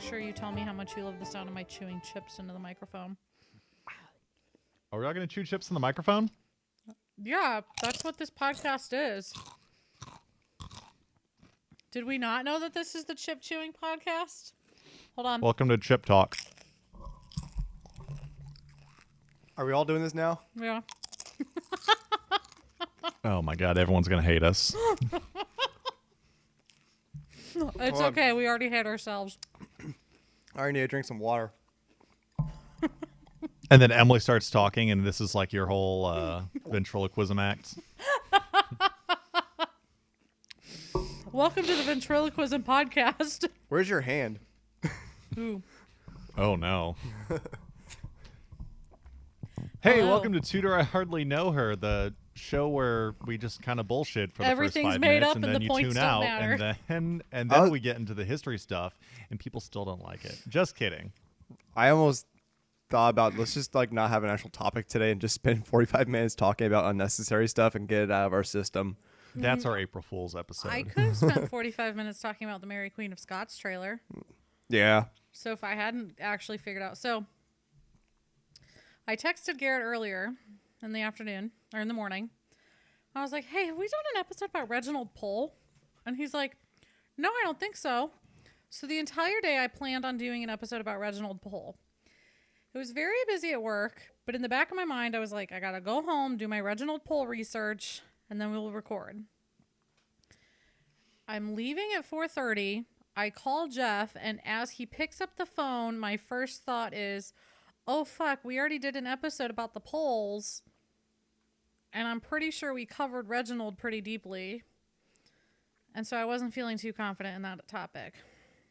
sure you tell me how much you love the sound of my chewing chips into the microphone. Are we all going to chew chips in the microphone? Yeah, that's what this podcast is. Did we not know that this is the chip chewing podcast? Hold on. Welcome to Chip Talk. Are we all doing this now? Yeah. Oh my God, everyone's going to hate us. It's okay. We already hate ourselves. I already need to drink some water. And then Emily starts talking, and this is like your whole ventriloquism act. Welcome to the Ventriloquism Podcast. Where's your hand? Ooh. Oh, no. Hey, Hello. welcome to Tutor I Hardly Know Her, the show where we just kind of bullshit for the Everything's first 5 made minutes, up and and then the you points tune don't out, matter. and then we get into the history stuff, and people still don't like it. Just kidding. I almost thought about let's just like not have an actual topic today and just spend 45 minutes talking about unnecessary stuff and get it out of our system. That's our April Fool's episode. I could have spent 45 minutes talking about the Mary Queen of Scots trailer. Yeah. So if I hadn't actually figured out. So I texted Garrett earlier in the afternoon or in the morning. I was like, hey, have we done an episode about Reginald Pole? And he's like, no, I don't think so. So the entire day I planned on doing an episode about Reginald Pole. It was very busy at work, but in the back of my mind, I was like, I got to go home, do my Reginald Pole research, and then we'll record. I'm leaving at 4:30. I call Jeff, and as he picks up the phone, my first thought is, oh, fuck, we already did an episode about the polls, and I'm pretty sure we covered Reginald pretty deeply, and so I wasn't feeling too confident in that topic.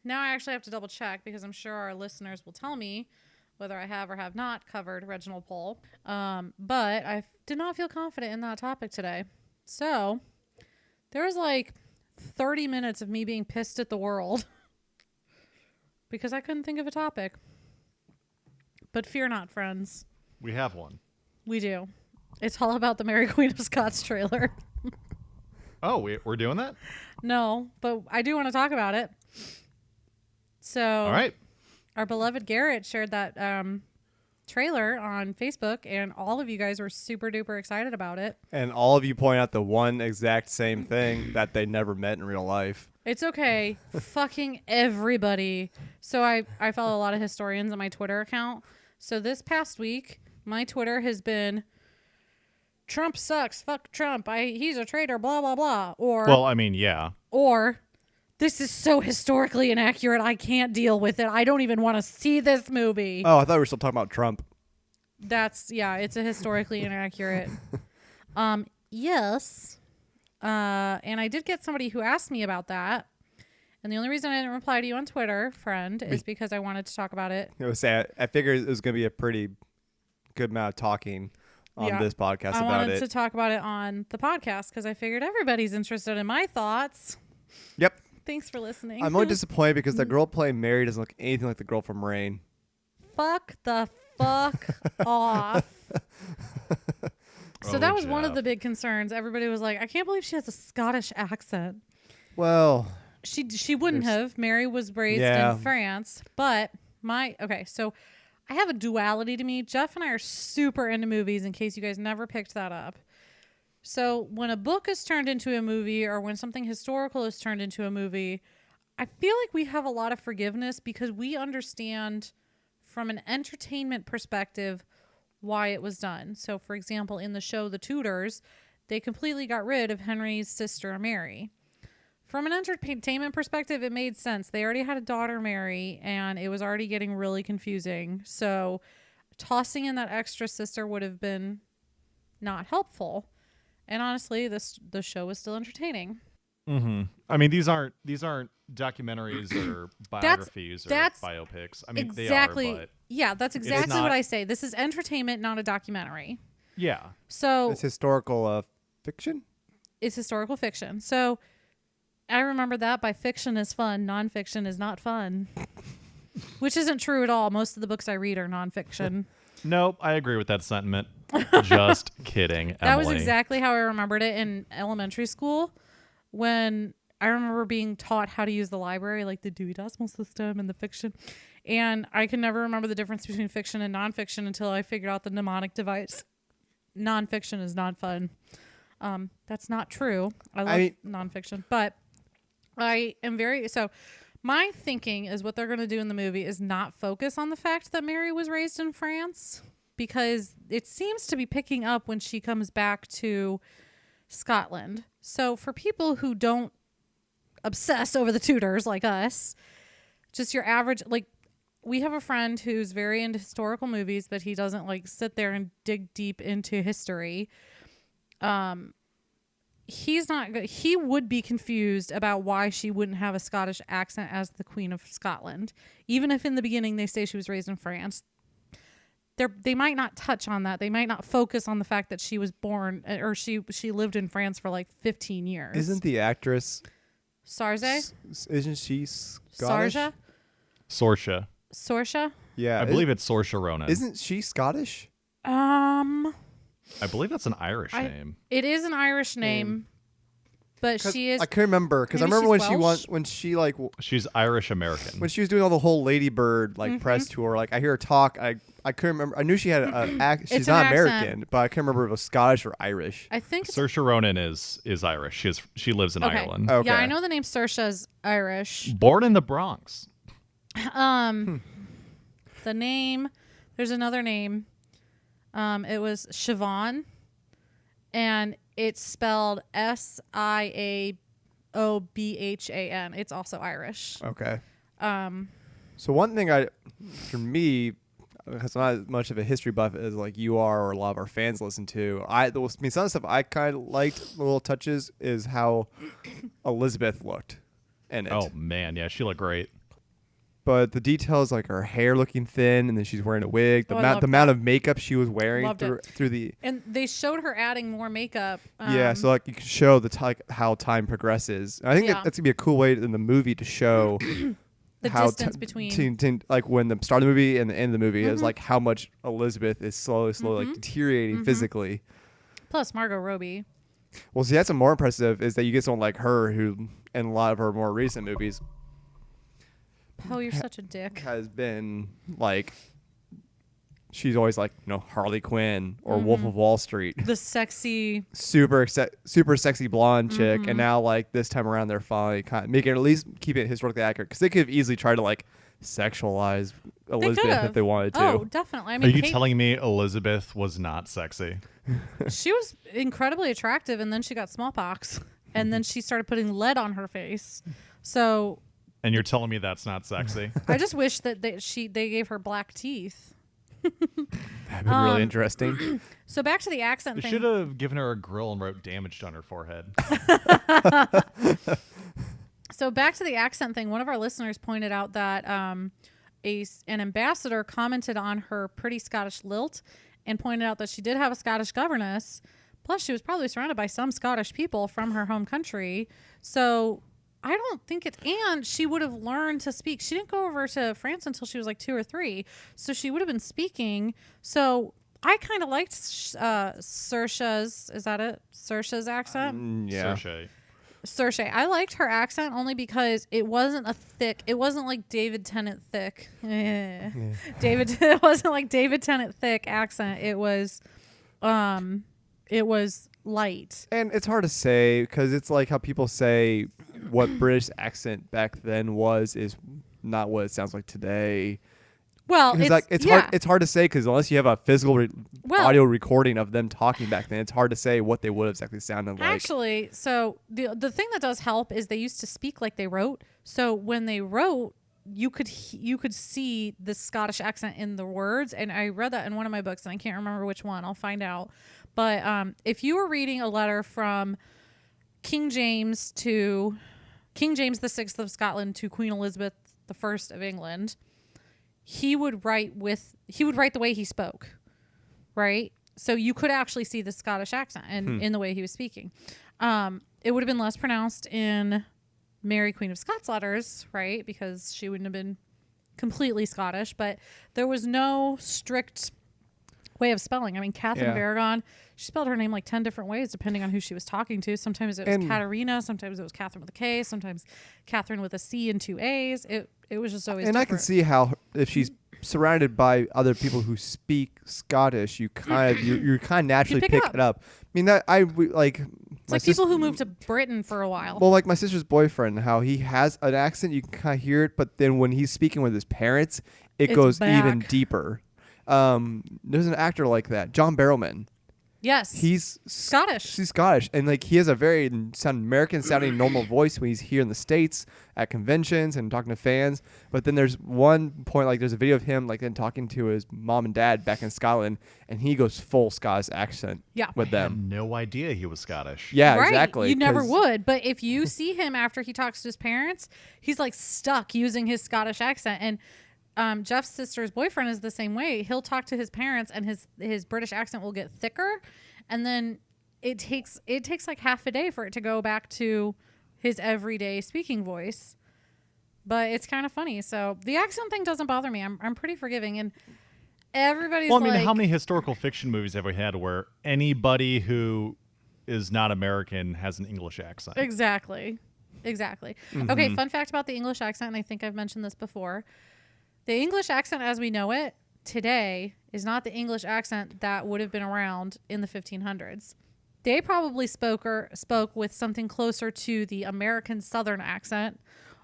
Now I actually have to double check because I'm sure our listeners will tell me whether I have or have not covered Reginald Pole, but I did not feel confident in that topic today. So there was like 30 minutes of me being pissed at the world because I couldn't think of a topic. But fear not, friends. We have one. We do. It's all about the Mary Queen of Scots trailer. Oh, we're doing that? No, but I do want to talk about it. So All right. our beloved Garrett shared that trailer on Facebook, and all of you guys were super duper excited about it. And all of you point out the one exact same thing that they never met in real life. It's okay. Fucking everybody. So I follow a lot of historians on my Twitter account. So this past week, my Twitter has been Trump sucks. Fuck Trump. He's a traitor. Blah, blah, blah. Well, I mean, yeah. Or this is so historically inaccurate. I can't deal with it. I don't even want to see this movie. Oh, I thought we were still talking about Trump. It's a historically inaccurate. Yes. And I did get somebody who asked me about that. And the only reason I didn't reply to you on Twitter, friend, is because I wanted to talk about it. I figured it was going to be a pretty good amount of talking on this podcast I about wanted it. to talk about it on the podcast because I figured everybody's interested in my thoughts. Yep. Thanks for listening. I'm only disappointed because the girl playing Mary doesn't look anything like the girl from Rain. Fuck the fuck off. So that was one of the big concerns. Everybody was like, I can't believe she has a Scottish accent. Well, she wouldn't have. Mary was raised in France, but so I have a duality to me. Jeff and I are super into movies, in case you guys never picked that up. So when a book is turned into a movie, or when something historical is turned into a movie, I feel like we have a lot of forgiveness because we understand from an entertainment perspective why it was done. So for example, in the show The Tudors, they completely got rid of Henry's sister Mary. From an entertainment perspective, it made sense. They already had a daughter, Mary, and it was already getting really confusing. So tossing in that extra sister would have been not helpful. And honestly, the show was still entertaining. Mm-hmm. I mean, these aren't documentaries or biographies or biopics. I mean, exactly, they are, but yeah, that's exactly what I say. This is entertainment, not a documentary. Yeah. So it's historical fiction? It's historical fiction. So I remember that by fiction is fun, nonfiction is not fun. Which isn't true at all. Most of the books I read are nonfiction. Nope, I agree with that sentiment. Just kidding, Emily. That was exactly how I remembered it in elementary school when I remember being taught how to use the library, like the Dewey Decimal System and the fiction. And I can never remember the difference between fiction and nonfiction until I figured out the mnemonic device. Nonfiction is not fun. That's not true. I love nonfiction. But I am so my thinking is what they're going to do in the movie is not focus on the fact that Mary was raised in France, because it seems to be picking up when she comes back to Scotland. So for people who don't obsess over the Tudors like us, just your average, like, we have a friend who's very into historical movies, but he doesn't like sit there and dig deep into history. He would be confused about why she wouldn't have a Scottish accent as the Queen of Scotland, even if in the beginning they say she was raised in France. They might not touch on that. They might not focus on the fact that she was born, or she lived in France for like 15 years. Isn't the actress Sarze? Isn't she Scottish? Sorsha? Yeah, I believe it's Saoirse Ronan. Isn't she Scottish? I believe that's an Irish name. It is an Irish name, but she is. I can't remember because I remember when she's Irish American. When she was doing all the whole Lady Bird press tour. Like I hear her talk. I couldn't remember. I knew she had an accent. She's not American, but I can't remember if it was Scottish or Irish. I think Saoirse Ronan is Irish. She lives in Ireland. Okay. Yeah, I know the name Saoirse's Irish. Born in the Bronx. The name. There's another name. It was Siobhan, and it's spelled Siaobhan. It's also Irish. Okay. So one thing for me, because I'm not as much of a history buff as like you are or a lot of our fans listen to, some of the stuff I kind of liked, the little touches, is how Elizabeth looked in it. Oh man, yeah, she looked great. But the details, like her hair looking thin, and then she's wearing a wig. The amount of makeup she was wearing through the. And they showed her adding more makeup. Yeah, so like you can show how time progresses. And I think that's gonna be a cool way in the movie to show the distance between like when the start of the movie and the end of the movie is like how much Elizabeth is slowly like deteriorating physically. Plus Margot Robbie. Well, see, that's what's more impressive is that you get someone like her who, in a lot of her more recent movies. Oh, you're such a dick. Has been like, she's always like, Harley Quinn or Wolf of Wall Street. The sexy, super sexy blonde chick. And now like this time around, they're finally kind of making it, at least keep it historically accurate, because they could have easily tried to like sexualize Elizabeth if they wanted to. Oh, definitely. I mean, are you telling me Elizabeth was not sexy? She was incredibly attractive, and then she got smallpox, and then she started putting lead on her face. So. And you're telling me that's not sexy? I just wish that they gave her black teeth. That'd been really interesting. So back to the accent thing. They should have given her a grill and wrote damaged on her forehead. So back to the accent thing. One of our listeners pointed out that an ambassador commented on her pretty Scottish lilt and pointed out that she did have a Scottish governess. Plus, she was probably surrounded by some Scottish people from her home country. So I don't think and she would have learned to speak. She didn't go over to France until she was like 2 or 3. So she would have been speaking. So I kind of liked Saoirse's, is that it? Saoirse's accent? Yeah. Saoirse. I liked her accent only because it wasn't like David Tennant thick. It wasn't like David Tennant thick accent. It was light. And it's hard to say because it's like how people say what British accent back then is not what it sounds like today. Well, it's hard to say because unless you have a physical audio recording of them talking back then, it's hard to say what they would have exactly sounded like. Actually, so the thing that does help is they used to speak like they wrote. So when they wrote, you could see the Scottish accent in the words, and I read that in one of my books, and I can't remember which one. I'll find out. But if you were reading a letter from King James VI of Scotland to Queen Elizabeth I of England, he would write the way he spoke, right? So you could actually see the Scottish accent in the way he was speaking. It would have been less pronounced in Mary Queen of Scots letters, right? Because she wouldn't have been completely Scottish, but there was no strict way of spelling. I mean, Catherine Aragon, she spelled her name like 10 different ways depending on who she was talking to. Sometimes it was Katarina, sometimes it was Catherine with a K, sometimes Catherine with a C and 2 A's. It was just always And different. I can see how if she's surrounded by other people who speak Scottish, you kind of naturally pick it up. I mean, that it's like people who moved to Britain for a while. Well, like my sister's boyfriend, how he has an accent, you can kind of hear it, but then when he's speaking with his parents, it goes even deeper. There's an actor like that, John Barrowman. Yes. He's Scottish. He's Scottish. And like he has a very American sounding normal voice when he's here in the States at conventions and talking to fans. But then there's one point, like there's a video of him like then talking to his mom and dad back in Scotland, and he goes full Scottish accent with them. I had no idea he was Scottish. Yeah, right. exactly. You never would. But if you see him after he talks to his parents, he's like stuck using his Scottish accent. And Jeff's sister's boyfriend is the same way. He'll talk to his parents and his British accent will get thicker, and then it takes like half a day for it to go back to his everyday speaking voice. But it's kind of funny. So the accent thing doesn't bother me. I'm pretty forgiving, and everybody's well, I mean, how many historical fiction movies have we had where anybody who is not American has an English accent? Exactly. Mm-hmm. Okay, fun fact about the English accent, and I think I've mentioned this before. The English accent as we know it today is not the English accent that would have been around in the 1500s. They probably spoke with something closer to the American Southern accent,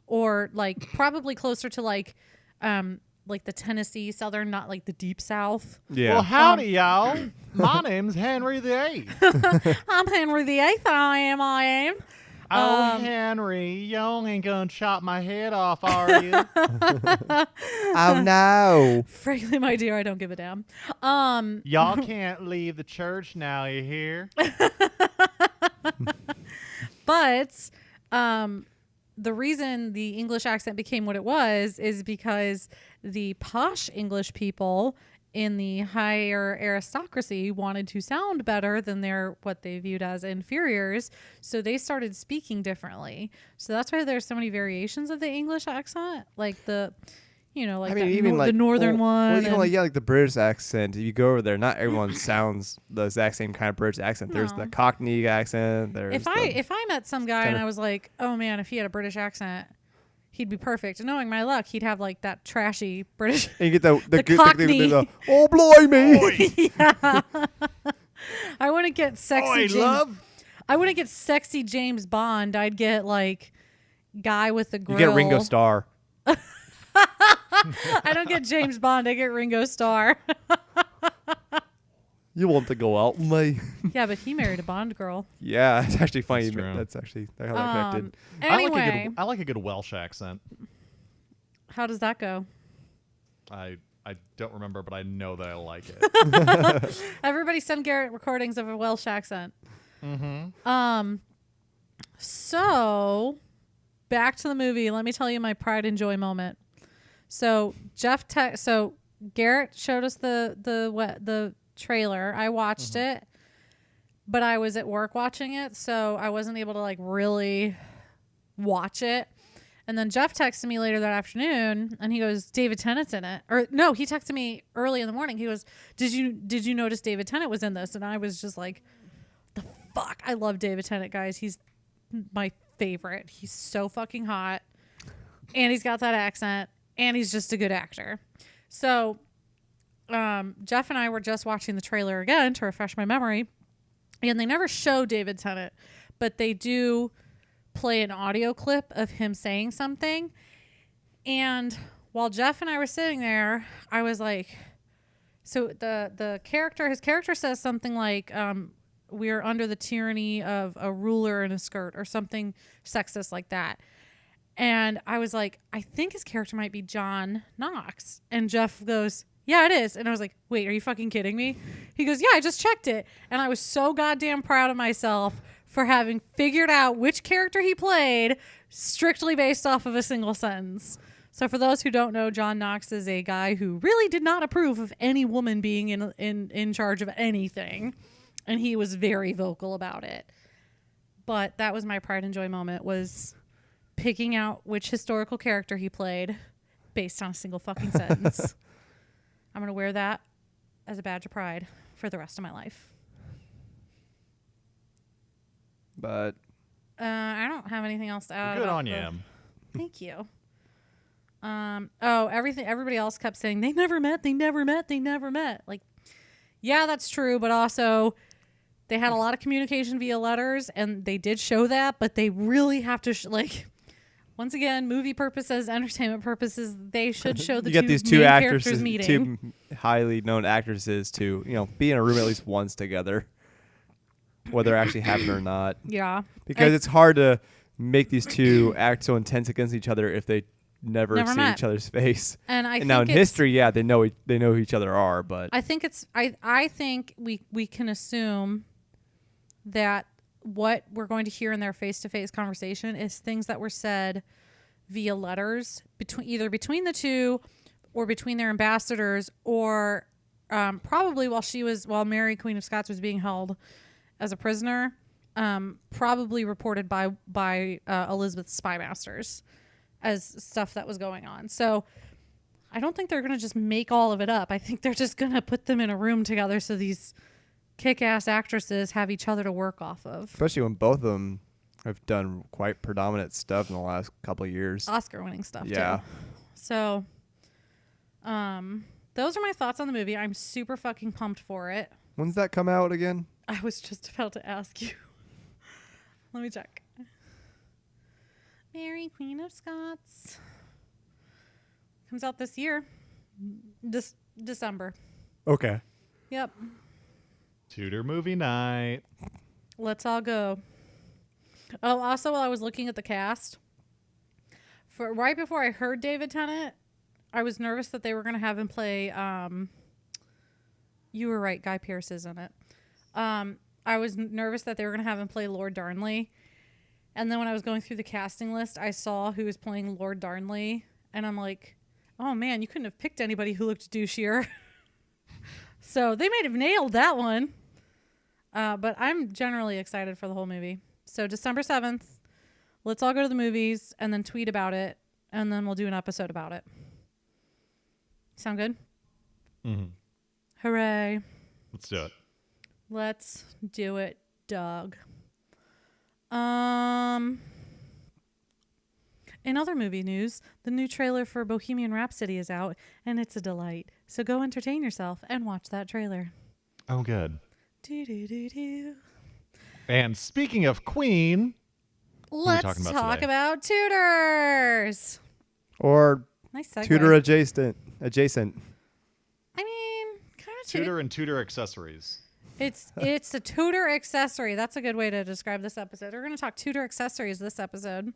or like probably closer to like the Tennessee Southern, not like the Deep South. Yeah. Well, howdy, y'all. My name's Henry VIII. I'm Henry VIII. I am. Oh, Henry, you ain't gonna chop my head off, are you? Oh, no. Frankly, my dear, I don't give a damn. Y'all can't leave the church now, you hear? But the reason the English accent became what it was is because the posh English people in the higher aristocracy wanted to sound better than what they viewed as inferiors, so they started speaking differently. So that's why there's so many variations of the English accent, like the northern one. Well, like the British accent. If you go over there, not everyone sounds the exact same kind of British accent. No. There's the Cockney accent. If I met some guy and I was like, oh man, if he had a British accent, he'd be perfect. And knowing my luck, he'd have like that trashy British. And you get the Cockney. Oh, blimey! Yeah. I wouldn't get sexy. I wouldn't get sexy James Bond. I'd get like guy with the grill. You get Ringo Starr. I don't get James Bond. I get Ringo Starr. You want to go out with me? Yeah, but he married a Bond girl. Yeah, it's actually funny. That's actually how that connected. Anyway, I like a good Welsh accent. How does that go? I don't remember, but I know that I like it. Everybody send Garrett recordings of a Welsh accent. Mm-hmm. So back to the movie. Let me tell you my pride and joy moment. So Garrett showed us the trailer. I watched it, but I was at work watching it, so I wasn't able to like really watch it. And then Jeff texted me later that afternoon, and he goes, "David Tennant's in it." Or no, he texted me early in the morning. He goes, "Did you notice David Tennant was in this?" And I was just like, "The fuck! I love David Tennant, guys. He's my favorite. He's so fucking hot, and he's got that accent, and he's just a good actor." So Jeff and I were just watching the trailer again to refresh my memory, and they never show David Tennant, but they do play an audio clip of him saying something. And while Jeff and I were sitting there, I was like, so his character says something like, we're under the tyranny of a ruler in a skirt, or something sexist like that. And I was like, I think his character might be John Knox. And Jeff goes, "Yeah, it is." And I was like, "Wait, are you fucking kidding me?" He goes, "Yeah, I just checked it." And I was so goddamn proud of myself for having figured out which character he played strictly based off of a single sentence. So for those who don't know, John Knox is a guy who really did not approve of any woman being in charge of anything. And he was very vocal about it. But that was my pride and joy moment, was picking out which historical character he played based on a single fucking sentence. I'm going to wear that as a badge of pride for the rest of my life. But I don't have anything else to add. Good on you. Thank you. Everybody else kept saying they never met. Like, yeah, that's true, but also they had a lot of communication via letters, and they did show that, but they really have to once again, movie purposes, entertainment purposes, they should show the two actresses meeting. Two highly known actresses to, be in a room at least once together, whether it actually happened or not. Yeah. Because it's hard to make these two act so intense against each other if they never see met. each other's face. And now in history, yeah, they know who each other are, but I think I think we can assume that what we're going to hear in their face-to-face conversation is things that were said via letters between the two, or between their ambassadors, or probably while Mary Queen of Scots was being held as a prisoner, probably reported by Elizabeth's spy masters as stuff that was going on. So I don't think they're going to just make all of it up. I think they're just going to put them in a room together so these kick-ass actresses have each other to work off of. Especially when both of them have done quite predominant stuff in the last couple of years. Oscar-winning stuff, yeah. too. So, those are my thoughts on the movie. I'm super fucking pumped for it. When's that come out again? I was just about to ask you. Let me check. Mary Queen of Scots. Comes out this year. December. Okay. Yep. Tudor movie night. Let's all go. Oh, also, while I was looking at the cast, right before I heard David Tennant, I was nervous that they were going to have him play. You were right, Guy Pearce is in it. I was nervous that they were going to have him play Lord Darnley, and then when I was going through the casting list, I saw who was playing Lord Darnley, and I'm like, oh man, you couldn't have picked anybody who looked douchier. So they might have nailed that one. But I'm generally excited for the whole movie. So December 7th, let's all go to the movies and then tweet about it, and then we'll do an episode about it. Sound good? Mm-hmm. Hooray. Let's do it. Let's do it, Doug. In other movie news, the new trailer for Bohemian Rhapsody is out, and it's a delight. So go entertain yourself and watch that trailer. Oh, good. Do. And speaking of Queen, let's talk about Tudors. Or nice segue. Tudor adjacent. I mean, kind of Tudor and Tudor accessories. It's a Tudor accessory. That's a good way to describe this episode. We're going to talk Tudor accessories this episode.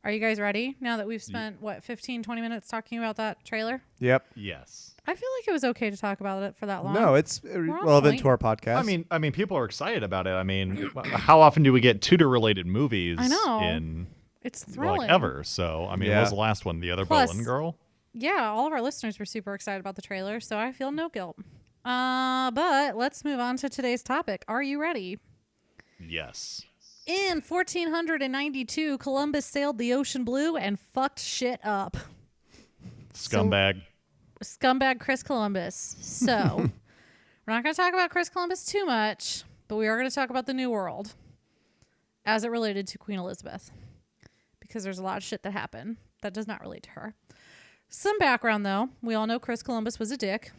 Are you guys ready? Now that we've spent, 15, 20 minutes talking about that trailer? Yep. Yes. I feel like it was okay to talk about it for that long. No, it's relevant to our podcast. I mean, people are excited about it. I mean, how often do we get Tudor-related movies? I know. It's thrilling. Ever. So, I mean, what was the last one? The other Boleyn girl? Yeah, all of our listeners were super excited about the trailer, so I feel no guilt. But let's move on to today's topic. Are you ready? Yes. In 1492, Columbus sailed the ocean blue and fucked shit up. Scumbag. Scumbag Chris Columbus. So, we're not going to talk about Chris Columbus too much, but we are going to talk about the New World as it related to Queen Elizabeth, because there's a lot of shit that happened that does not relate to her. Some background, though. We all know Chris Columbus was a dick,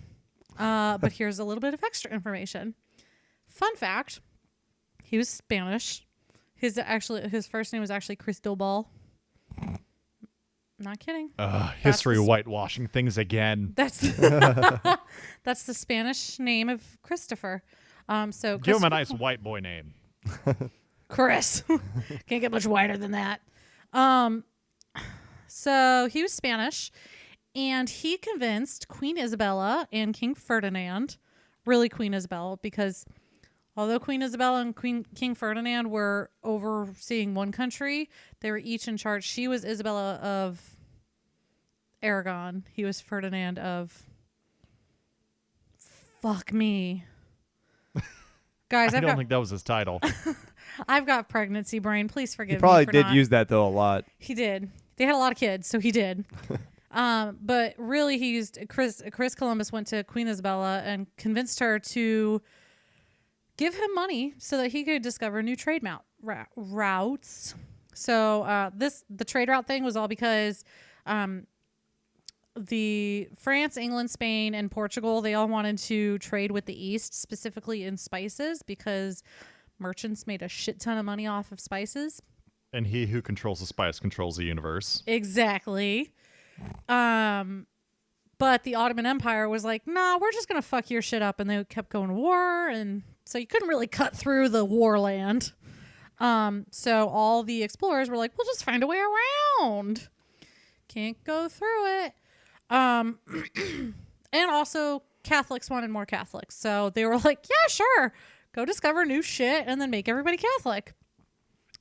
but here's a little bit of extra information. Fun fact, he was Spanish. His first name was actually Cristobal. Not kidding. History whitewashing things again. That's the Spanish name of Christopher. So give him a nice white boy name. Chris. Can't get much whiter than that. So he was Spanish, and he convinced Queen Isabella and King Ferdinand, really Queen Isabella, because although Queen Isabella and King Ferdinand were overseeing one country, they were each in charge. She was Isabella of Aragon. He was Ferdinand of... Fuck me. Guys, I don't think that was his title. I've got pregnancy brain. Please forgive me. He probably did use that, though, a lot. He did. They had a lot of kids, so he did. But really, he used Chris Columbus went to Queen Isabella and convinced her to give him money so that he could discover new trade routes. So the trade route thing was all because the France, England, Spain, and Portugal, they all wanted to trade with the East, specifically in spices, because merchants made a shit ton of money off of spices. And he who controls the spice controls the universe. Exactly. But the Ottoman Empire was like, nah, we're just going to fuck your shit up. And they kept going to war. And so you couldn't really cut through the war land. So all the explorers were like, we'll just find a way around. Can't go through it. And also Catholics wanted more Catholics. So they were like, yeah, sure. Go discover new shit and then make everybody Catholic.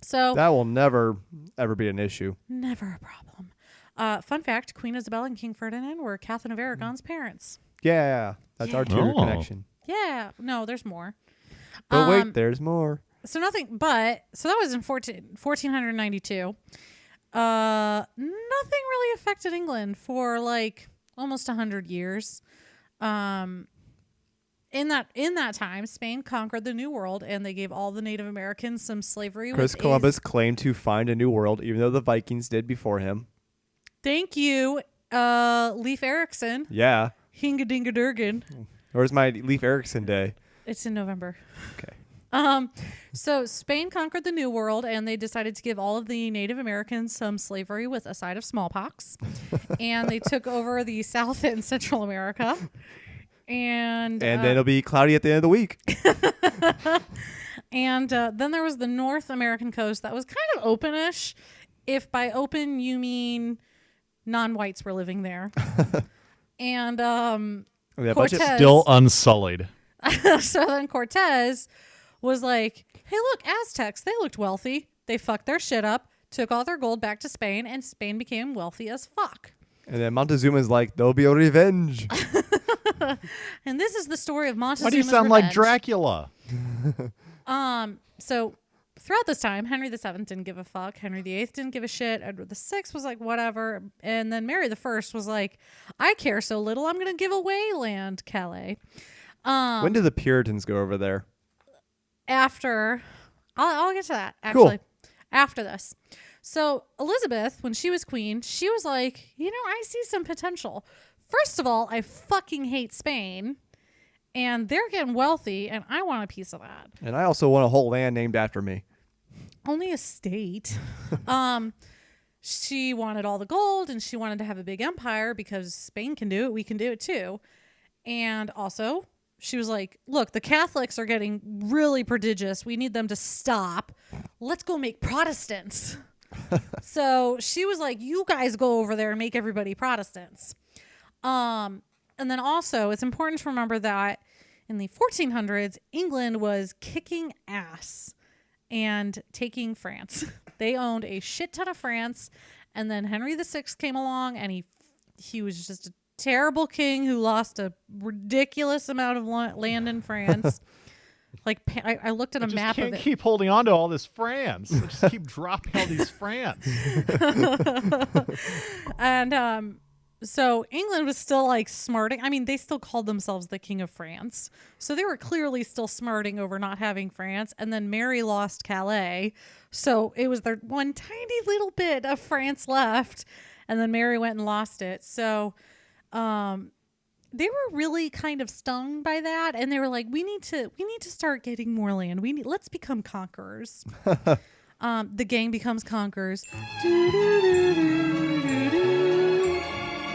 So that will never, ever be an issue. Never a problem. Fun fact, Queen Isabella and King Ferdinand were Catherine of Aragon's parents. Yeah, that's our Tudor connection. Yeah. No, there's more. But wait, there's more. So that was in 1492. Nothing really affected England for like almost 100 years. In that time, Spain conquered the New World, and they gave all the Native Americans some slavery. Chris Columbus claimed to find a new world, even though the Vikings did before him. Thank you, Leif Erikson. Yeah. Hingadingadurgan. Where's my Leif Erikson Day? It's in November. Okay. So Spain conquered the New World, and they decided to give all of the Native Americans some slavery with a side of smallpox. And they took over the South and Central America. And then it'll be cloudy at the end of the week. And then there was the North American coast that was kind of openish. If by open you mean non-whites were living there. And Cortez still unsullied. So then Cortez was like, hey, look, Aztecs, they looked wealthy. They fucked their shit up, took all their gold back to Spain, and Spain became wealthy as fuck. And then Montezuma's like, there'll be a revenge. And this is the story of Montezuma's Why do you sound revenge. like Dracula? So throughout this time, Henry VII didn't give a fuck. Henry VIII didn't give a shit. Edward VI was like, whatever. And then Mary I was like, I care so little, I'm going to give away land, Calais. When did the Puritans go over there? After, I'll get to that, actually. Cool. After this. So Elizabeth, when she was queen, she was like, I see some potential. First of all, I fucking hate Spain. And they're getting wealthy, and I want a piece of that. And I also want a whole land named after me. Only a state. She wanted all the gold, and she wanted to have a big empire because Spain can do it. We can do it too. And also, she was like, look, the Catholics are getting really prodigious. We need them to stop. Let's go make Protestants. So she was like, you guys go over there and make everybody Protestants. And then also, it's important to remember that in the 1400s, England was kicking ass and taking France. They owned a shit ton of France. And then Henry VI came along, and he was just a terrible king who lost a ridiculous amount of land in France. Like, I looked at a map of it. Can't keep holding on to all this France. I just keep dropping all these France. And so England was still like smarting. I mean, they still called themselves the King of France. So they were clearly still smarting over not having France. And then Mary lost Calais. So it was their one tiny little bit of France left. And then Mary went and lost it. So they were really kind of stung by that. And they were like, we need to start getting more land. Let's become conquerors. The gang becomes conquerors.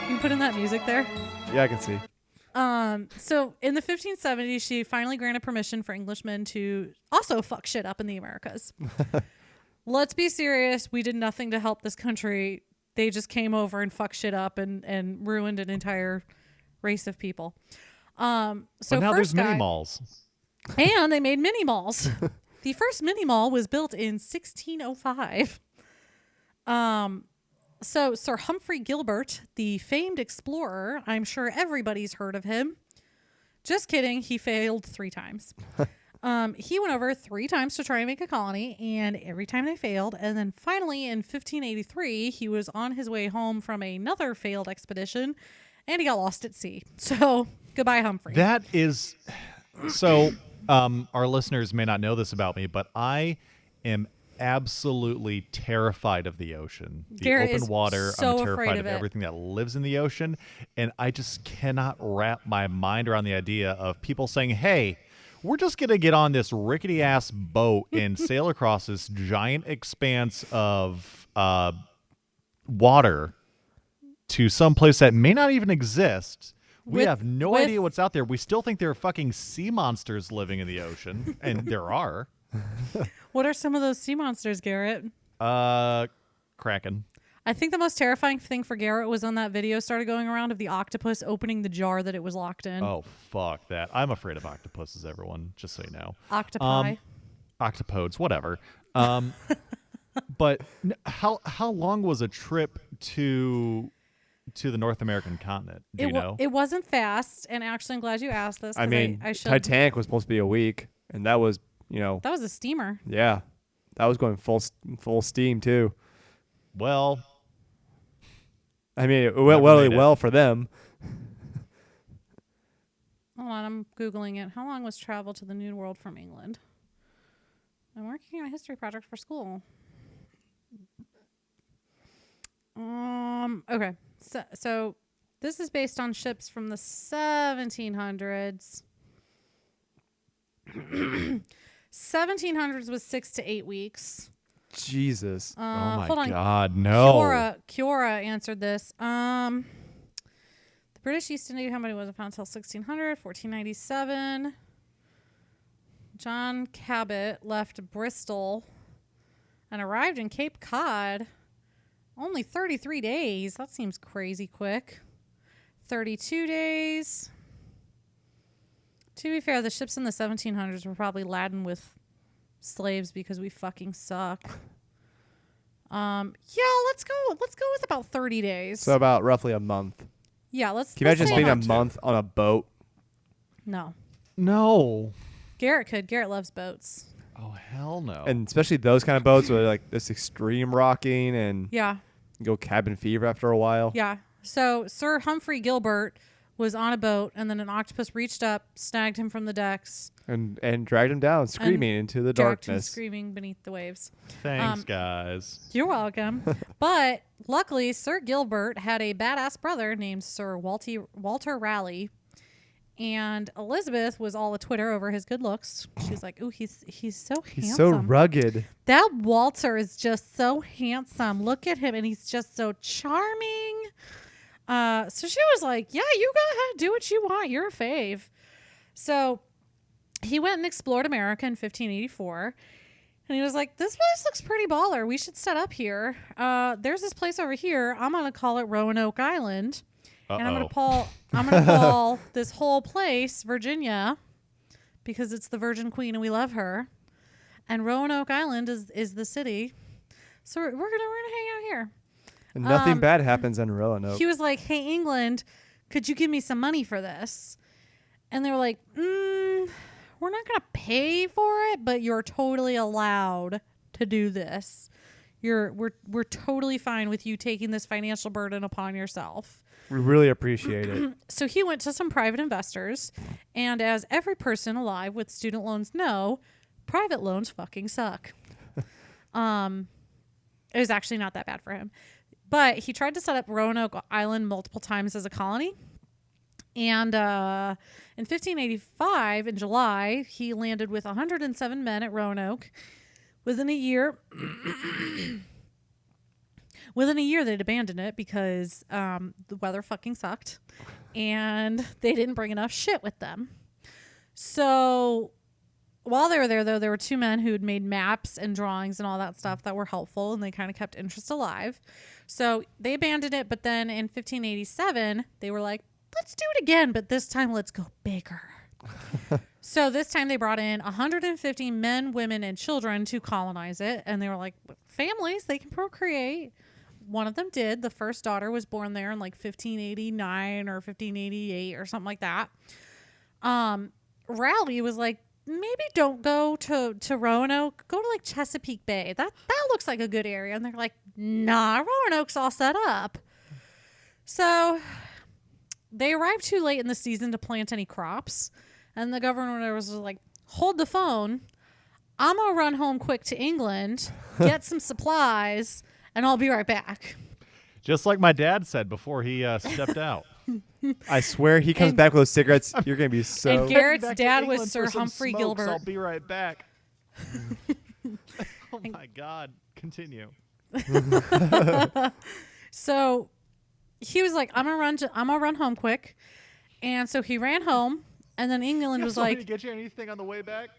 You put in that music there? Yeah, I can see. So in the 1570s, she finally granted permission for Englishmen to also fuck shit up in the Americas. Let's be serious. We did nothing to help this country. They just came over and fucked shit up and ruined an entire race of people. So but now there's mini malls. And they made mini malls. The first mini mall was built in 1605. So Sir Humphrey Gilbert, the famed explorer, I'm sure everybody's heard of him. Just kidding. He failed 3 times. He went over 3 times to try and make a colony, and every time they failed. And then finally in 1583, he was on his way home from another failed expedition, and he got lost at sea. So goodbye, Humphrey. That is so. Our listeners may not know this about me, but I am absolutely terrified of the ocean, the Garrett open water. So I'm terrified of it. everything that lives in the ocean, and I just cannot wrap my mind around the idea of people saying, "Hey, we're just going to get on this rickety ass boat and sail across this giant expanse of water to some place that may not even exist. We have no idea what's out there. We still think there are fucking sea monsters living in the ocean, and there are." What are some of those sea monsters, Garrett? Kraken. I think the most terrifying thing for Garrett was when that video started going around of the octopus opening the jar that it was locked in. Oh, fuck that. I'm afraid of octopuses, everyone, just so you know. Octopi. Octopodes, whatever. But how long was a trip to the North American continent? Do you know? It wasn't fast, and actually I'm glad you asked this. I mean, Titanic was supposed to be a week, and that was, that was a steamer. Yeah. That was going full steam too. Well, I mean, it went really well for them. Hold on, I'm Googling it. How long was travel to the New World from England? I'm working on a history project for school. Okay. So this is based on ships from the 1700s. 1700s was 6 to 8 weeks. Jesus. Oh my God, no. Kiora answered this. The British East India Company wasn't found until 1600, 1497. John Cabot left Bristol and arrived in Cape Cod. Only 33 days. That seems crazy quick. 32 days. To be fair, the ships in the 1700s were probably laden with slaves because we fucking suck. Let's go with about 30 days. So about roughly a month. Yeah, let's. Can you imagine spending a month on a boat? No. Garrett could. Garrett loves boats. Oh, hell no. And especially those kind of boats with like this extreme rocking and go cabin fever after a while. Yeah. So Sir Humphrey Gilbert was on a boat, and then an octopus reached up, snagged him from the decks, and dragged him down, screaming into the darkness. Screaming beneath the waves. Thanks, guys. You're welcome. But luckily, Sir Gilbert had a badass brother named Sir Walter Raleigh, and Elizabeth was all a Twitter over his good looks. She was like, "Ooh, he's so handsome. He's so rugged. That Walter is just so handsome. Look at him, and he's just so charming." So she was like, "Yeah, you go ahead, do what you want. You're a fave." So he went and explored America in 1584, and he was like, "This place looks pretty baller. We should set up here. There's this place over here. I'm gonna call it Roanoke Island, and I'm gonna call this whole place Virginia because it's the Virgin Queen and we love her. And Roanoke Island is the city. So we're gonna hang out here." And nothing bad happens in Roanoke. He was like, "Hey, England, could you give me some money for this?" And they were like, "We're not going to pay for it, but you're totally allowed to do this. We're totally fine with you taking this financial burden upon yourself." We really appreciate it. So he went to some private investors, and as every person alive with student loans know, private loans fucking suck. It was actually not that bad for him. But he tried to set up Roanoke Island multiple times as a colony. And in 1585, in July, he landed with 107 men at Roanoke. Within a year, they'd abandoned it because the weather fucking sucked. And they didn't bring enough shit with them. So while they were there, though, there were 2 men who had made maps and drawings and all that stuff that were helpful, and they kind of kept interest alive. So they abandoned it, but then in 1587, they were like, "Let's do it again, but this time let's go bigger." So this time they brought in 150 men, women, and children to colonize it, and they were like, families, they can procreate. One of them did. The first daughter was born there in like 1589 or 1588 or something like that. Raleigh was like, maybe don't go to Roanoke. Go to like Chesapeake Bay. That looks like a good area. And they're like, nah, Roanoke's all set up. So they arrived too late in the season to plant any crops. And the governor was like, hold the phone. I'm going to run home quick to England, get some supplies, and I'll be right back. Just like my dad said before he stepped out. I swear he comes back with those cigarettes. You're going to be so... And Garrett's dad was Sir Humphrey smokes. Gilbert. I'll be right back. Oh, my God. Continue. So he was like, I'm gonna run home quick. And so he ran home. And then England was like... Did get you anything on the way back?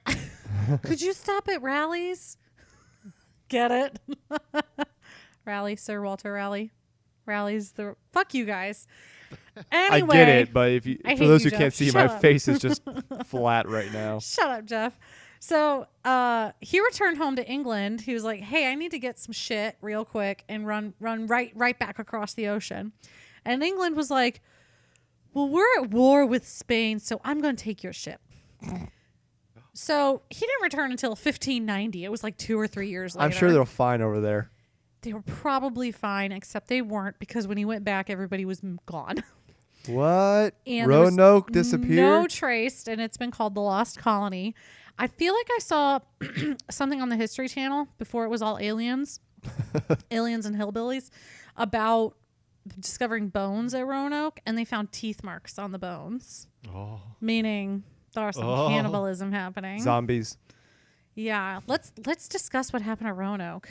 Could you stop at Rally's? Get it? Raleigh, Sir Walter Raleigh. Rally's the... Fuck you guys. Anyway. I get it, but for those who Jeff. can't see, Shut my up. face is just flat right now. Shut up, Jeff. So he returned home to England. He was like, hey, I need to get some shit real quick and run right back across the ocean. And England was like, well, we're at war with Spain, so I'm going to take your ship. So he didn't return until 1590. It was like 2 or 3 years later. I'm sure they're fine over there. They were probably fine, except they weren't, because when he went back, everybody was gone. What? And Roanoke disappeared? No trace, and it's been called the Lost Colony. I feel like I saw something on the History Channel before it was all aliens, aliens and hillbillies, about discovering bones at Roanoke, and they found teeth marks on the bones, meaning there was some cannibalism happening. Zombies. Yeah, let's discuss what happened at Roanoke.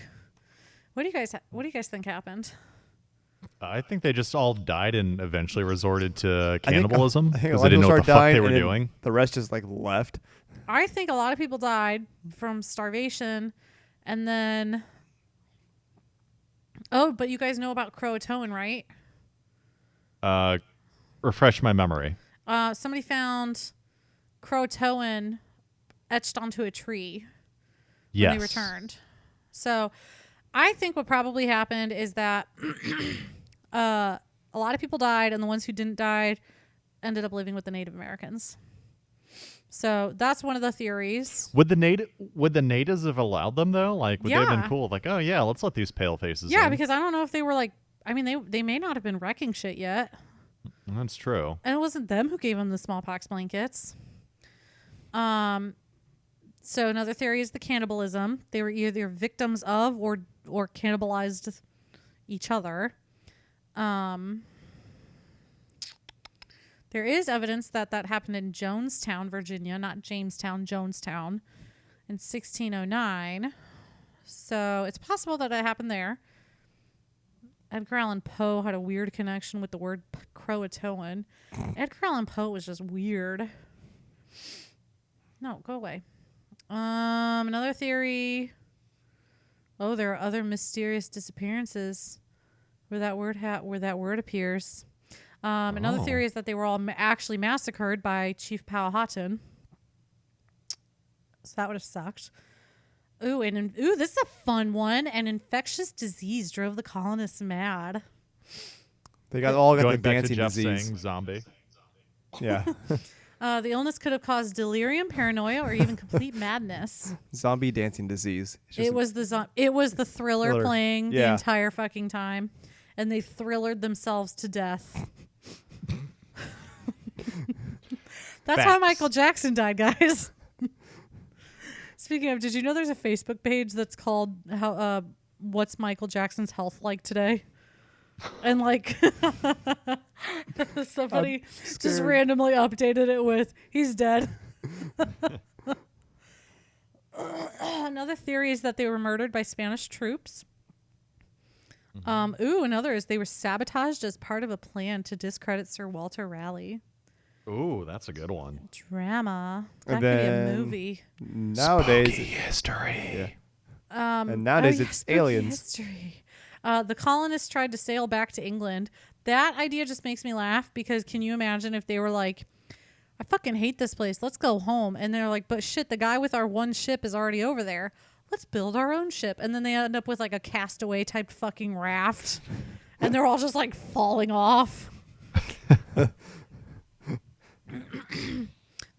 What do you guys think happened? I think they just all died and eventually resorted to cannibalism I think a because lot they of didn't know people what the started fuck they dying, were and then doing. The rest just left. I think a lot of people died from starvation, and then... Oh, but you guys know about Croatoan, right? Refresh my memory. Somebody found Croatoan etched onto a tree when they returned. So I think what probably happened is that a lot of people died, and the ones who didn't die ended up living with the Native Americans. So that's one of the theories. Would the natives have allowed them though? Like, would they have been cool? Like, oh yeah, let's let these pale faces. Yeah, in. because I don't know if they were like. I mean, they may not have been wrecking shit yet. That's true. And it wasn't them who gave them the smallpox blankets. So another theory is the cannibalism. They were either victims of or cannibalized each other. There is evidence that happened in Jonestown, Virginia, not Jamestown, Jonestown, in 1609. So it's possible that it happened there. Edgar Allan Poe had a weird connection with the word Croatoan. Edgar Allan Poe was just weird. No, go away. Another theory. Oh, there are other mysterious disappearances where that word appears. Another theory is that they were all actually massacred by Chief Powhatan. So that would have sucked. Ooh, this is a fun one. An infectious disease drove the colonists mad. They all got Going the back dancing to Jeff disease. saying zombie. Yeah. The illness could have caused delirium, paranoia, or even complete madness. Zombie dancing disease. It was the thriller playing the entire fucking time, and they thrillered themselves to death. That's how Michael Jackson died, guys. Speaking of, did you know there's a Facebook page that's called "What's Michael Jackson's Health Like Today?" And like somebody just randomly updated it with "He's dead." Another theory is that they were murdered by Spanish troops. Another is they were sabotaged as part of a plan to discredit Sir Walter Raleigh. Ooh, that's a good one. Drama. That could be a movie. Nowadays, Spooky history. Yeah. And nowadays it's aliens. History. The colonists tried to sail back to England. That idea just makes me laugh because can you imagine if they were like, I fucking hate this place. Let's go home. And they're like, but shit, the guy with our one ship is already over there. Let's build our own ship. And then they end up with like a castaway type fucking raft. And they're all just like falling off.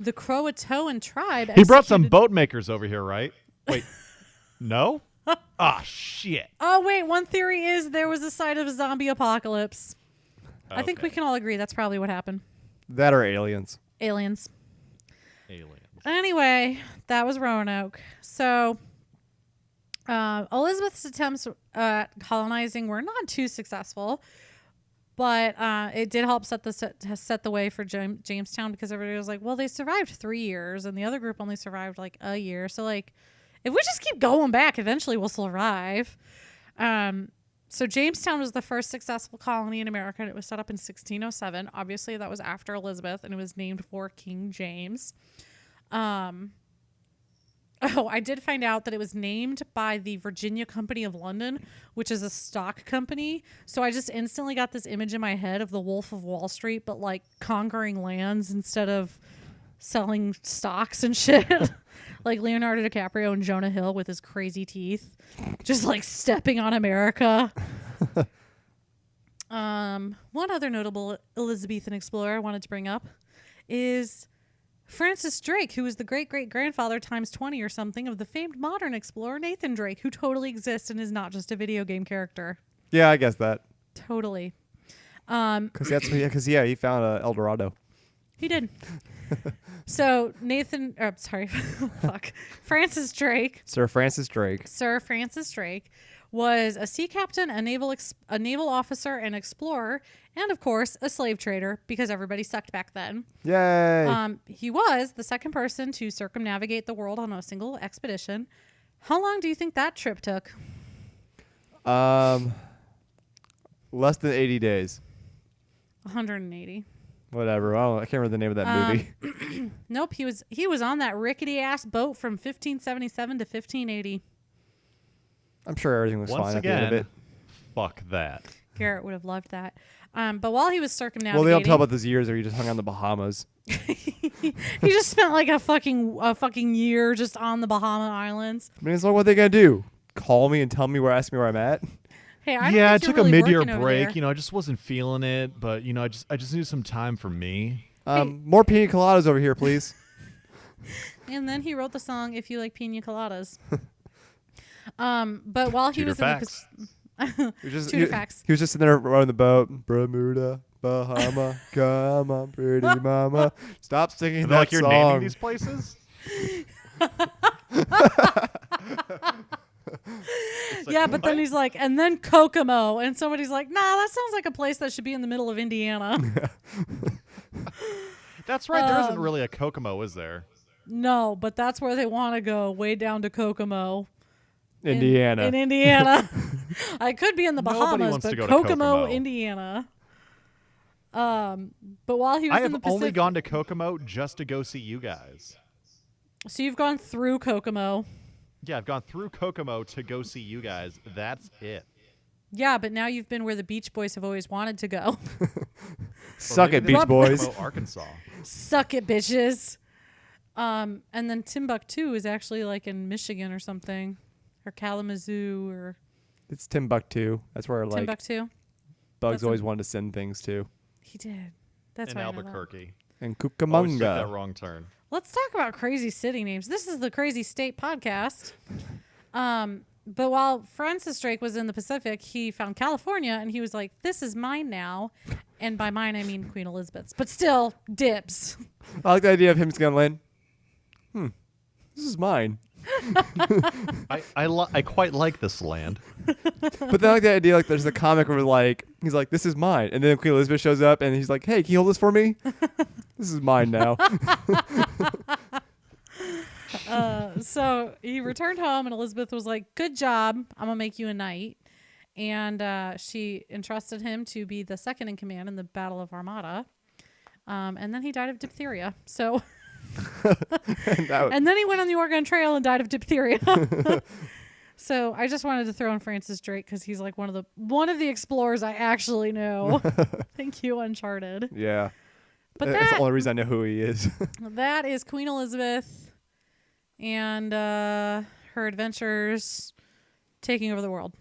The Croatoan tribe. He brought some boat makers over here, right? Wait, no? Ah, shit. Oh, wait. One theory is there was a site of a zombie apocalypse. Okay. I think we can all agree that's probably what happened. That or aliens. Aliens. Anyway, that was Roanoke. So, Elizabeth's attempts at colonizing were not too successful, but it did help set the way for Jamestown, because everybody was like, well, they survived 3 years, and the other group only survived like a year. So, like, if we just keep going back, eventually we'll survive. So Jamestown was the first successful colony in America, and it was set up in 1607. Obviously, that was after Elizabeth, and it was named for King James. I did find out that it was named by the Virginia Company of London, which is a stock company. So I just instantly got this image in my head of the Wolf of Wall Street, but like conquering lands instead of selling stocks and shit. Like Leonardo DiCaprio and Jonah Hill with his crazy teeth, just like stepping on America. One other notable Elizabethan explorer I wanted to bring up is Francis Drake, who was the great-great-grandfather times 20 or something of the famed modern explorer Nathan Drake, who totally exists and is not just a video game character. Yeah, I guess that. Totally. Because he found El Dorado. He did. So Francis Drake. Sir Francis Drake was a sea captain, a naval officer, an explorer, and of course a slave trader, because everybody sucked back then. Yay! He was the second person to circumnavigate the world on a single expedition. How long do you think that trip took? Less than 80 days. 180. Whatever. I can't remember the name of that movie. Nope. He was on that rickety ass boat from 1577 to 1580. I'm sure everything was fine at the end of it. Fuck that. Garrett would have loved that. But while he was circumnavigating, well, they don't tell about those years where he just hung on the Bahamas. He just spent like a fucking year just on the Bahama Islands. I mean, it's like, what are they gonna do? Call me and ask me where I'm at? Hey, I took a mid-year break. I just wasn't feeling it, but I just needed some time for me. More pina coladas over here, please. And then he wrote the song "If You Like Pina Coladas." But while he was facts. He was just sitting there rowing the boat. Bermuda, Bahama, come on, pretty mama. Stop singing that like you're song. naming these places. Yeah, but then he's like, and then Kokomo, and somebody's like, nah, that sounds like a place that should be in the middle of Indiana. That's right. There isn't really a Kokomo, is there? No, but that's where they want to go, way down to Kokomo. Indiana. In Indiana. I could be in the Bahamas, but Kokomo, Indiana. But while he was in the Pacific, I have only gone to Kokomo just to go see you guys. So you've gone through Kokomo. Yeah, I've gone through Kokomo to go see you guys. That's it. Yeah, but now you've been where the Beach Boys have always wanted to go. Suck it, Beach Boys. Kokomo, Arkansas. Suck it, bitches. And then Timbuktu is actually like in Michigan or something. Or Kalamazoo or... It's Timbuktu. That's where Timbuktu? Bugs always wanted to send things to. He did. That's in why Albuquerque. And Always Cucamonga. took that wrong turn. Let's talk about crazy city names. This is the Crazy State podcast. But while Francis Drake was in the Pacific, he found California, and he was like, this is mine now. And by mine, I mean Queen Elizabeth's. But still, dibs. I like the idea of him just going, this is mine. I quite like this land. But then I like the idea, like there's a comic where like he's like, this is mine, and then Queen Elizabeth shows up and he's like, hey, can you hold this for me? This is mine now. So he returned home, and Elizabeth was like, good job, I'm gonna make you a knight. And she entrusted him to be the second in command in the Battle of Armada. And then he died of diphtheria. So and then he went on the Oregon Trail and died of diphtheria. So I just wanted to throw in Francis Drake because he's like one of the explorers I actually know. Thank you, Uncharted. Yeah. But that's the only reason I know who he is. That is Queen Elizabeth and her adventures taking over the world.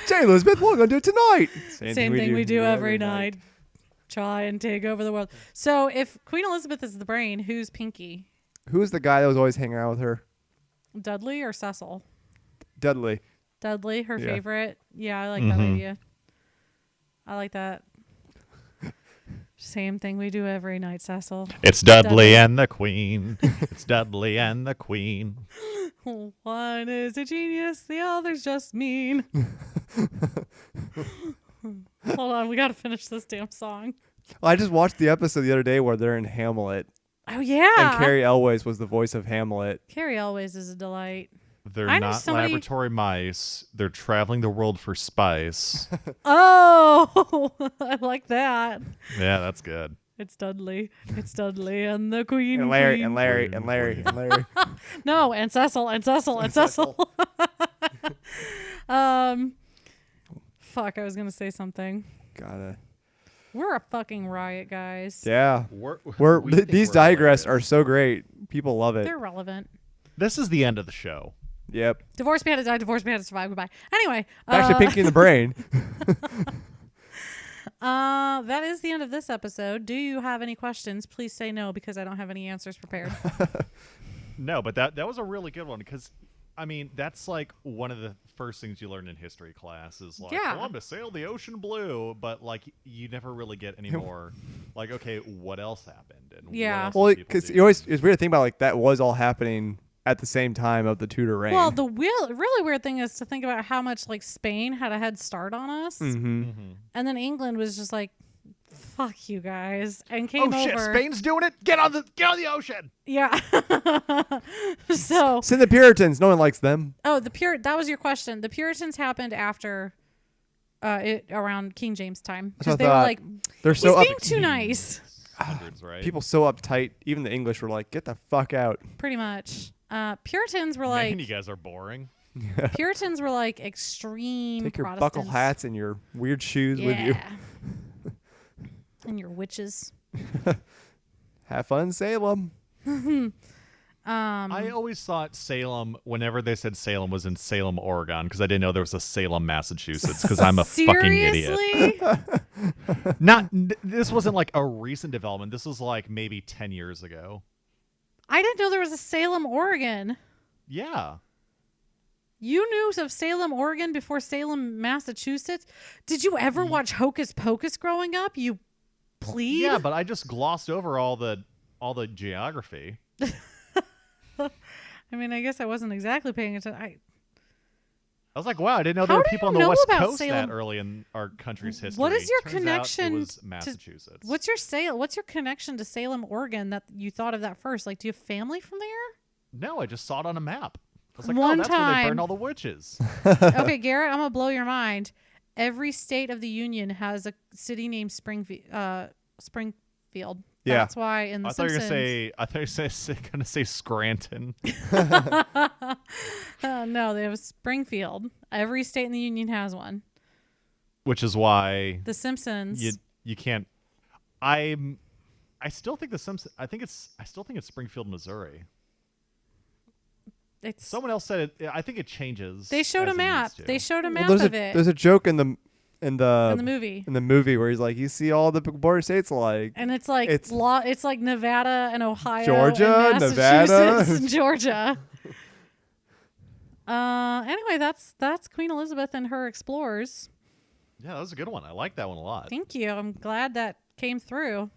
Jane Elizabeth, what are we going to do tonight? Same thing we do every night. try and take over the world. So if Queen Elizabeth is the brain, who's Pinky? Who's the guy that was always hanging out with her? Dudley or Cecil? Dudley. Dudley, her Yeah. favorite. Yeah, I like that idea. I like that. Same thing we do every night, Cecil. It's Dudley and the Queen. It's Dudley and the Queen. One is a genius, the other's just mean. Hold on, we got to finish this damn song. I just watched the episode the other day where they're in Hamlet. Oh, yeah. And Carrie Elways was the voice of Hamlet. Carrie Elways is a delight. They're I know not somebody- laboratory mice. They're traveling the world for spice. Oh, I like that. Yeah, that's good. It's Dudley. It's Dudley and the Queen. And Larry, Queen. and Larry, and Larry, and Larry. No, and Cecil, and Cecil, and Cecil. Fuck, I was going to say something. Gotta. We're a fucking riot, guys. Yeah. We think These we're digress hilarious. are so great. People love it. They're relevant. This is the end of the show. Yep. Divorce me how to die, divorce me how to survive. Goodbye. Anyway. Back to Pinky in the Brain. That is the end of this episode. Do you have any questions? Please say no because I don't have any answers prepared. No, but that was a really good one because, I mean, that's like one of the first things you learn in history class is like, Yeah. Columbus sailed the ocean blue, but like you never really get any more like, okay, what else happened? And Yeah. what else Well, did people because do? you always it's weird to think about like that was all happening at the same time of the Tudor reign. Well, the really weird thing is to think about how much like Spain had a head start on us, Mm-hmm. and then England was just like, "Fuck you guys," and came Oh shit, over. Spain's doing it. Get on the ocean. Yeah. So, Send the Puritans. No one likes them. that was your question. The Puritans happened after, around King James time That's what because I they were thought. like, They're "He's so being too nice." Hundreds, right? people so uptight. Even the English were like, "Get the fuck out." Pretty much. Puritans were Man, like you guys are boring. Puritans were like extreme. Take your Protestants. buckle hats and your weird shoes with you. And your witches. Have fun, Salem. I always thought Salem, whenever they said Salem, was in Salem, Oregon, because I didn't know there was a Salem, Massachusetts, because I'm a fucking idiot. Seriously? This wasn't like a recent development. This was like maybe 10 years ago. I didn't know there was a Salem, Oregon. Yeah. You knew of Salem, Oregon before Salem, Massachusetts? Did you ever watch Hocus Pocus growing up? You plead? Yeah, but I just glossed over all the geography. I mean, I guess I wasn't exactly paying attention. I was like, wow, I didn't know there How were do people you on the know West about Coast Salem? that early in our country's history. What is your Turns out connection it was to- Massachusetts. What's your connection to Salem, Oregon that you thought of that first? Like, do you have family from there? No, I just saw it on a map. I was like, One that's where they time. burned all the witches. Okay, Garrett, I'm gonna blow your mind. Every state of the Union has a city named Springfield. Yeah. That's why in the I thought you were gonna say Scranton. no, they have Springfield. Every state in the Union has one. Which is why The Simpsons. you can't. I still think the Simpsons. I still think it's Springfield, Missouri. It's Someone else said it. I think it changes. they showed as a it map. needs to. They showed a map Well, of it there's a joke in the in the movie. where he's like, you see all the border states alike. And it's like It's- it's like Nevada and Ohio, Georgia, and Nevada. Massachusetts, and Georgia. Anyway, that's Queen Elizabeth and her explorers. Yeah, that was a good one. I like that one a lot. Thank you. I'm glad that came through.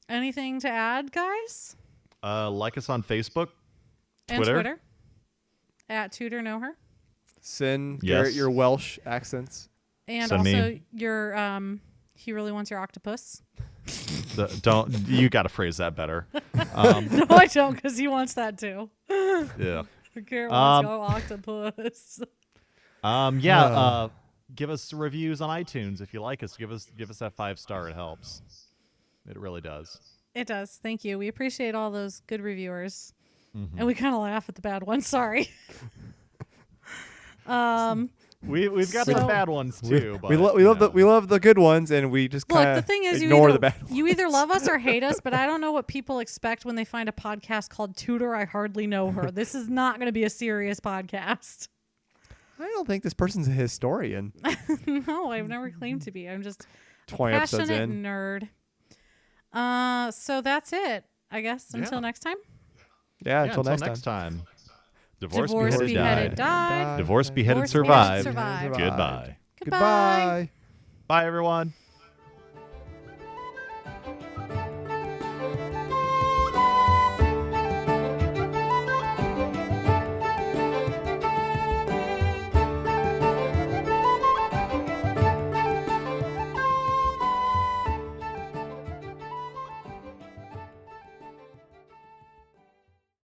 Anything to add, guys? Like us on Facebook, And Twitter. Twitter. At Tudor Know Her. Sin, Yes. Garrett, your Welsh accents. And Send also me- your he really wants your octopus. Don't you got to phrase that better? No, I don't, because he wants that too. Yeah. Garrett wants your octopus. Yeah. Give us reviews on iTunes if you like us. Give us that 5-star. It helps. It really does. It does. Thank you. We appreciate all those good reviewers. Mm-hmm. And we kind of laugh at the bad ones. Sorry. We've got So- some bad ones too. But, we love the good ones, and we just kind Look, the of thing is, ignore the bad ones. you either love us or hate us, but I don't know what people expect when they find a podcast called Tudor I Hardly Know Her. This is not going to be a serious podcast. I don't think this person's a historian. No, I've never claimed to be. I'm just 20 a episodes passionate in. nerd. So that's it, I guess. Until next time. Yeah, until until next time. time. Divorce, beheaded, died. died. Divorce, beheaded, Divorce, beheaded, survived. survived. Goodbye. Goodbye. Bye, everyone.